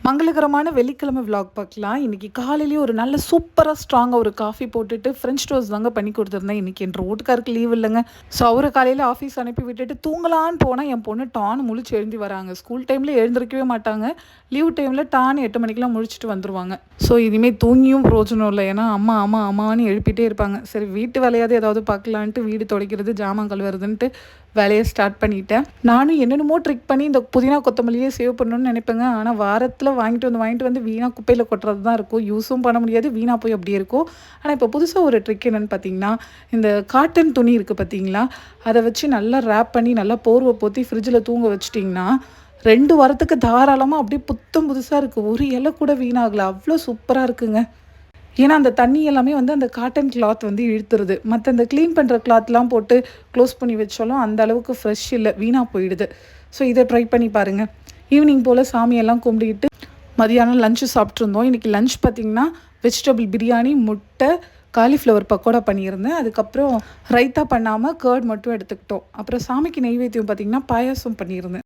மங்களகரமான வெள்ளிக்கிழமை விலாக் பார்க்கலாம். இன்றைக்கி காலையிலேயே ஒரு நல்ல சூப்பராக ஸ்ட்ராங்காக ஒரு காஃபி போட்டுட்டு ஃப்ரெஞ்ச் டோஸ்ட் தாங்க பண்ணி கொடுத்துருந்தேன். இன்றைக்கி என் வீட்டுக்காருக்கு லீவ் இல்லைங்க. ஸோ அவரை காலையில் ஆஃபீஸ் அனுப்பி விட்டுட்டு தூங்கலான்னு போனால் என் பொண்ணு டான்னு முழிச்சு எழுந்தி வராங்க. ஸ்கூல் டைமில் எழுந்திருக்கவே மாட்டாங்க. லீவ் டைமில் டான்னு 8 மணிக்கெலாம் முழிச்சிட்டு வந்துடுவாங்க. ஸோ இனிமேல் தூங்கியும் பிரோஜனம் இல்லை. ஏன்னா அம்மா அம்மா அம்மான்னு எழுப்பிட்டே இருப்பாங்க. சரி வீட்டு வேலையாவது ஏதாவது பார்க்கலான்ட்டு வீடு துடைக்கிறது ஜாமான் கழுவுறதுன்ட்டு வேலையை ஸ்டார்ட் பண்ணிட்டேன். நானும் என்னென்னமோ ட்ரிக் பண்ணி இந்த புதினா கொத்தமல்லியே சேவ் பண்ணணும்னு நினைப்பேங்க. ஆனால் வாரத்தில் வாங்கிட்டு வந்து வீணாக குப்பையில் கொட்டுறது தான் இருக்கும். யூஸும் பண்ண முடியாது, வீணாக போய் அப்படியே இருக்கும். ஆனால் இப்போ புதுசாக ஒரு ட்ரிக் என்னென்னு பார்த்தீங்கன்னா, இந்த காட்டன் துணி இருக்குது பார்த்தீங்களா, அதை வச்சு நல்லா ரேப் பண்ணி நல்லா போர்வை போற்றி ஃப்ரிட்ஜில் தூங்க வச்சிட்டிங்கன்னா 2 வாரத்துக்கு தாராளமாக அப்படியே புத்தம் புதுசாக இருக்குது. ஒரு இலை கூட வீணாகலை. அவ்வளோ சூப்பராக இருக்குங்க. ஏன்னா அந்த தண்ணி எல்லாமே வந்து அந்த காட்டன் கிளாத் வந்து இழுத்துருது. மற்ற இந்த க்ளீன் பண்ணுற கிளாத்லாம் போட்டு க்ளோஸ் பண்ணி வச்சாலும் அந்த அளவுக்கு ஃப்ரெஷ் இல்லை, வீணாக போயிடுது. ஸோ இதை ட்ரை பண்ணி பாருங்கள். ஈவினிங் போல் சாமியெல்லாம் கும்பிட்டுக்கிட்டு மதியானம் லஞ்சு சாப்பிட்ருந்தோம். இன்றைக்கி லஞ்ச் பார்த்திங்கன்னா வெஜிடபிள் பிரியாணி, முட்டை, காலிஃப்ளவர் பக்கோடா பண்ணியிருந்தேன். அதுக்கப்புறம் ரைத்தா பண்ணாமல் கர்ட் மட்டும் எடுத்துக்கிட்டோம். அப்புறம் சாமிக்கு நெய்வேத்தியம் பார்த்திங்கன்னா பாயாசம் பண்ணியிருந்தேன்.